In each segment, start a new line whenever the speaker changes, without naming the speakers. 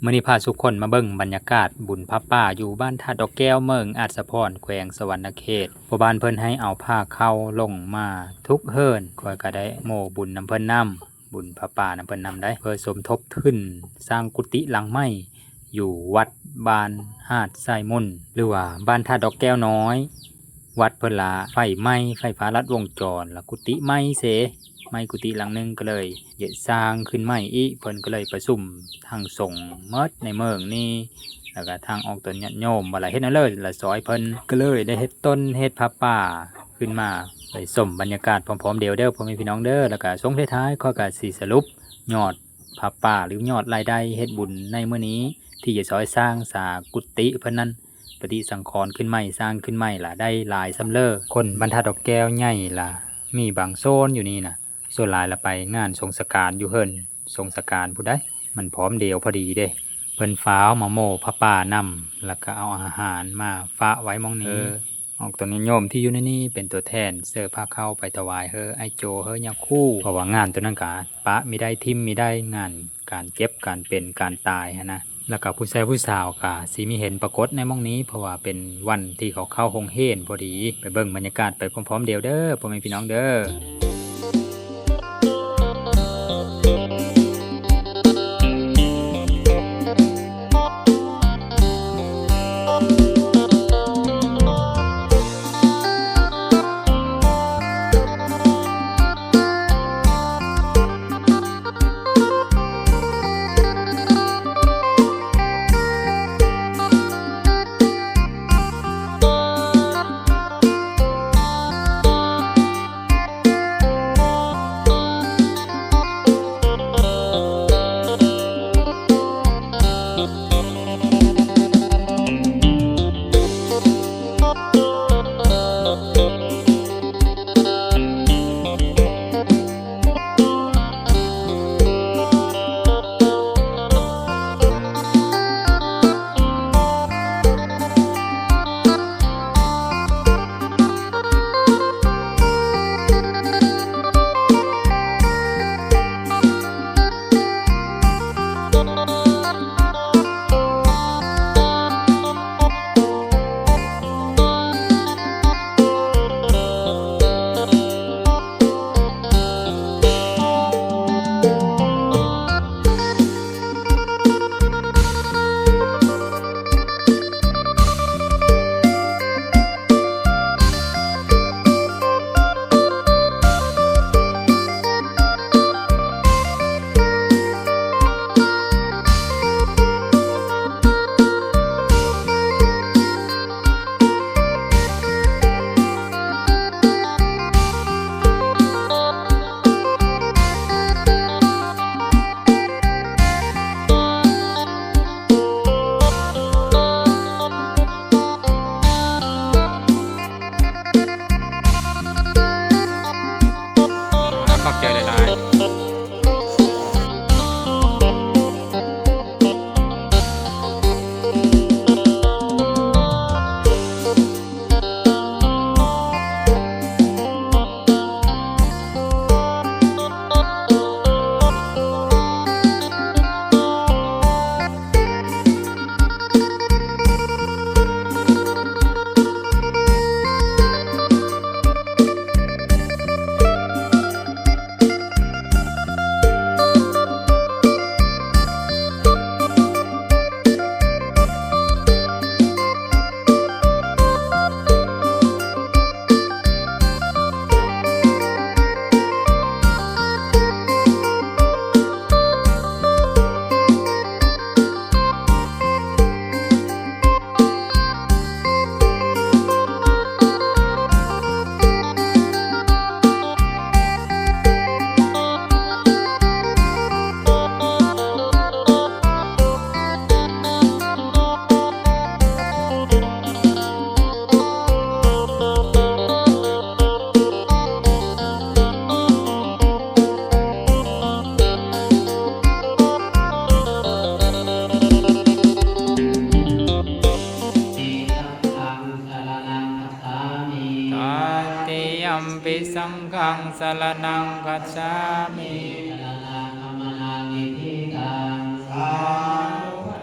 มื้อนี้พาทุกคนมาเบิ่งบรรยากาศบุญพระป่าอยู่บ้านท่าดอกแก้วเมืองอาจสะพรแขวงสวรรณเขตพ่อบ้านเพิ่นให้เอาผ้าเข้าลงมาทุกเฮิรนข้อยก็ได้โมบุญนำเพิ่นนำบุญพระป่านำเพิ่นนำได้เพื่อสมทบทุนสร้างกุฏิหลังใหม่อยู่วัดบ้านหาดไซมุนหรือว่าบ้านท่าดอกแก้วน้อยวัดเพิ่นละไฟไหม้ไฟฟ้าลัดวงจรแล้วกุฏิไหม้เสไม้กุฏิหลังนึงก็เลยสร้างขึ้นใหม่อีกเพิ่นก็เลยประชุมทางสงฆ์เมิดในเมืองนี่แล้วก็ทางออกตนญาติโยมว่าล่ะเฮ็ดนั่นเลยละซอยเพิ่นก็เลยได้เฮ็ดต้นเฮ็ดผ้าป่าขึ้นมาไปชมบรรยากาศพร้อมๆเดียวเด้อพ่อแม่พี่น้องเด้อแล้วก็ช่วงท้ายๆข้อยก็สิสรุปยอดผ้าป่าหรือยอดรายได้เฮ็ดบุญในมื้อนี้ที่จะซอยสร้างสากุฏิเพิ่นนั้นปฏิสังขรณ์ขึ้นใหม่สร้างขึ้นใหม่ล่ะได้หลายสำเร็จคนบรรทัดดอกแก้วใหญ่ล่ะมีบางโซนอยู่นี่น่ะส่วนหลายละไปงานสงสการอยู่เฮิรนสงสการผู้ใดมันพร้อมเดียวพอดีเด้เพิ่นฟ้าวมาโมพระป่านำแล้วก็เอาอาหารมาฝากไว้มองนี้ออกตัวนิยมที่อยู่ในนี้เป็นตัวแทนเสื้อผ้าเข้าไปถวายเฮอไอโจเฮอยาคู่เพราะว่างานตัวนั้นกะปะมีได้ทิมมีได้งานการเจ็บการเป็นการตายนะแล้วก็ผู้ชายผู้สาวกะสิมีเห็นปรากฏในมองนี้เพราะว่าเป็นวันที่เขาเข้าโรงเรียนพอดีไปเบิ่งบรรยากาศไปพร้อมๆเดียวเด้อพ่อแม่พี่น้องเด้อขอบใจหลายยัมปิสังฆังสรณังคัจฉามิ
สรณังธัมมังอิทิตังสาธุ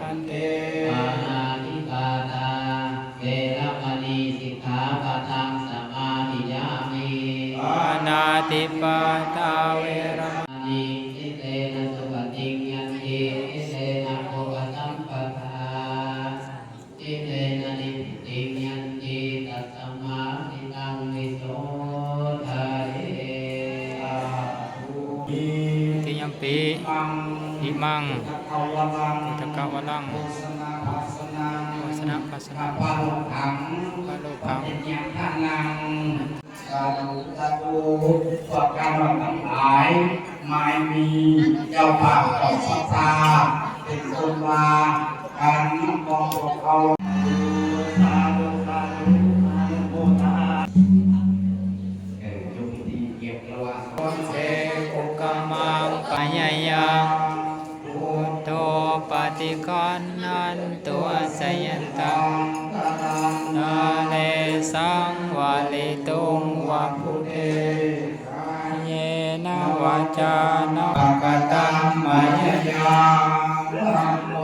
มัง
เอาวลัง
ตะกะวะลัง
โฆษณาภาสนัง
โฆษณาภาสนัง
ปาโลขัง
ปาโลกัง
ปัญญาทานังสาธุสาธุพวกการทั้งหลายไม่มีเจ้าป่าเจ้าศรัทธาเป็นคนมาการนำมองพวกเขาสาธุสาธุโมทนายกพิธีเก็บระหว่างคนเสก
กามังปะยะยังพุทโธปฏิคันนันตัวสยันตังนาเลสังวาลิตุงวะพุเทเยนะวาจานะภะคะตังมะยะยังธัมโม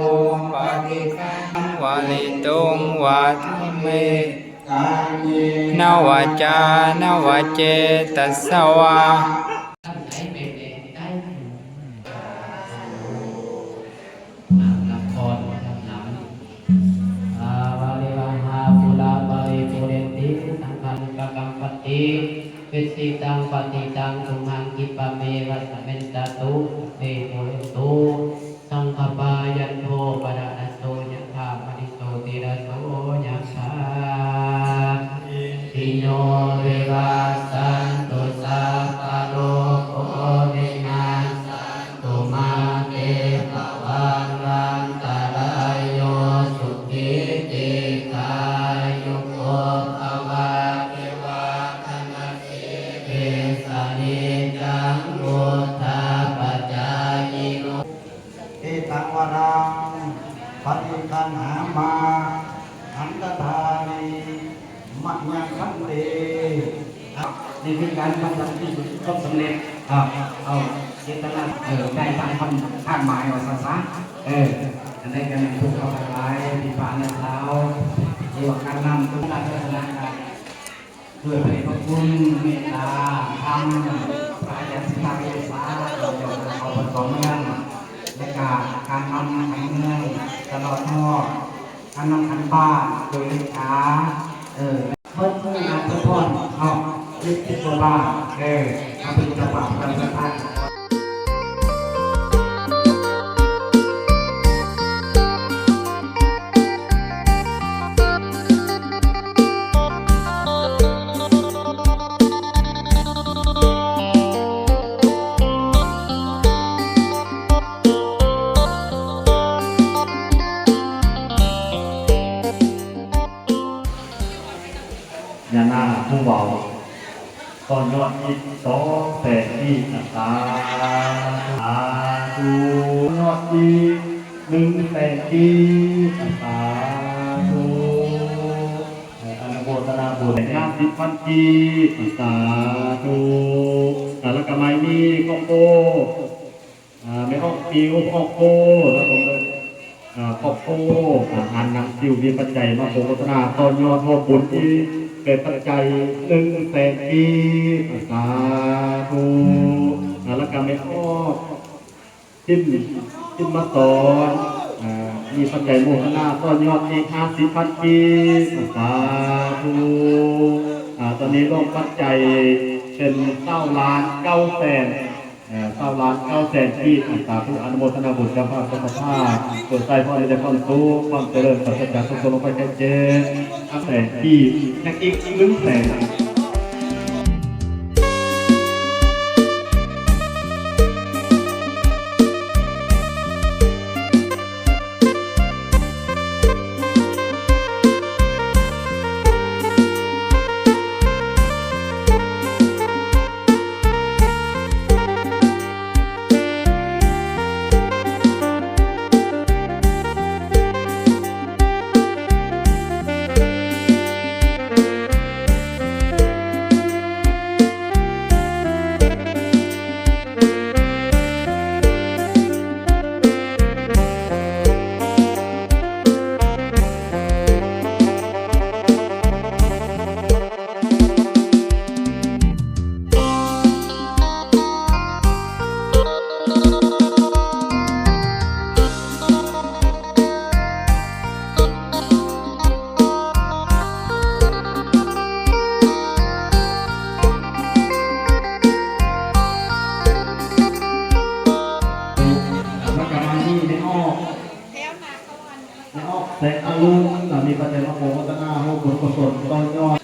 ปฏิคันวาลิตุงวะธัมเมนวาจานวาเจตัสสวะ
ละครนะครับหนังวาลิวาหาปุลาบาลิปุเรนติสังฆังกกัมปติวิสิตังปฏิตังตุมหังกิปะเมวัสเมนตตุเตโพเรนตุสังฆปายันโทปะดานัสโตยัคขาปฏิโตติระโสยัคขาติโนเววาสันตุสัพพะโลกโอวินาศตุมาเตภวังวันตรายโยสุขิติกายุโกภวะเทวะธนสิเกสานิจังพุทธาปัจจายิโน
เอตังวรังปฏิคันหามาอันตธานีมัจยังคันเตนี่คือการทำที่ก็สำเร็จเอาเจตนาได้ตามคำคาดหมายว่าซะอันนี้กันถูกเอาไปไว้ที่ผ่านแล้วที่ว่าการนำทุกการพัฒนาการด้วยพระคุณเมตตาธรรมปรายันสิตาเวสาเราจะเอาผสมกันในการนำขันเมืองตลอดทอดการนำขันบ้านโดยเลขาเพิ่มงานเพิ่มพรเอาลิขิตบ้านเอาเป็นจังหวะการสร้าง
ยานาผู้เบาตอนยอดอีกสองแต่ที่ตาดูยอดอีกหนึ่งแต่ที่ตาดูอนุโมทนาบุญงาน10,000กีตาดูแต่ละกำไมนี่ก็โกไม่ออกคิวออกโกแล้วผมเลยขอบโอ้อาหารนำคิวมีปัจจัยมาโฆษณาตอนยอดทอบุญที่เป็นปัจจัย100,000กีสาธุแล้วก็ไม่ออกจิ้มมาสอนมีปัจจัยโมหนาตอนยอดอีก50,000กีสาธุตอนนี้ลงปัจจัยเป็น9,900,000 9,900,000ที่สาธุอนุโมทนาบุญกับพระพุทธภาพโปรดใส่พระในความสุขความเจริญปัจจัยทุกคนลงไปแจ้งแต่ที่ยังอีก100,000 แสงอรุณมีปัจจัยมโหพัฒนาโหบุญกุศลต่อยอด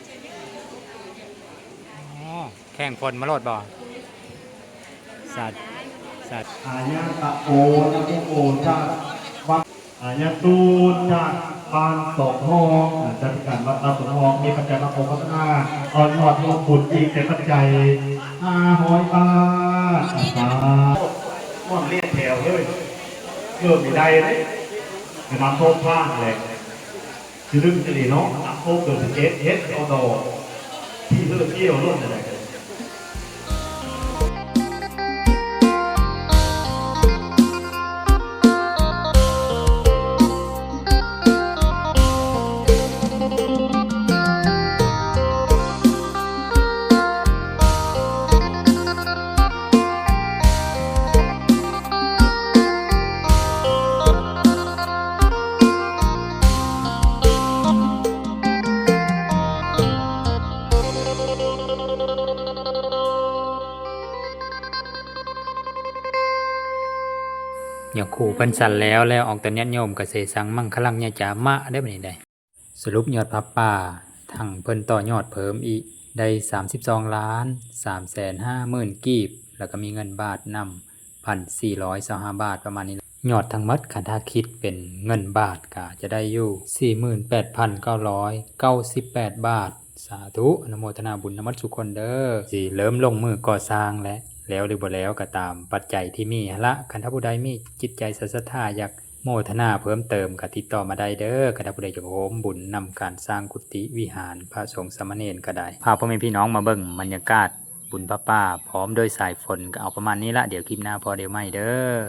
แข่งฝนมาโลดบ่สัตว์
อายะตะโอนะโอจากวัดอายะตูนจากปานสองห้องจัดการวัดตาสองห้องมีปัจจัยมโหพัฒนาต่อยอดโลบุญอีกแต่ปัจจัย500 บาทม่อนเรียกแถวเลยเริ่มมีได้เลยน้ำโทษพลาดเลยคือเรื่องจะดีเนาะน้ำโทษเกิดเป็นเอสเอาดอกที่เลือกเกี่ยวร่วมอะไร
อย่างขู่เพิ่นสั่นแล้วออกแต่เนี้ยโยมกเสสังมั่งคลังญาจามะได้บ่นี่ได้สรุปยอดพระป่าทั้งเพิ่นต่อยอดเพิ่มอีกได้32,350,000 กีบแล้วก็มีเงินบาทนำ 1,425 บาทประมาณนี้ยอดทั้งหมดคันถ้าคิดเป็นเงินบาทก็จะได้อยู่ 48,998 บาทสาธุอนุโมทนาบุญนำมัสสุคนเด้อสิเริ่มลงมือก่อสร้างแล้วหรือบ่แล้วก็ตามปัจจัยที่มีละคันถ้าผู้ใดมีจิตใจศรัทธาอยากโมทนาเพิ่มเติมก็ติดต่อมาได้เด้อคันถ้าผู้ใดอยากร่วมบุญนำการสร้างกุฏิวิหารพระสงฆ์สามเณรก็ได้พาพ่อแม่พี่น้องมาเบิ่งบรรยากาศบุญพระป่าพร้อมด้วยสายฝนก็เอาประมาณนี้ละเดี๋ยวคลิปหน้าพอเดี๋ยวไม่เด้อ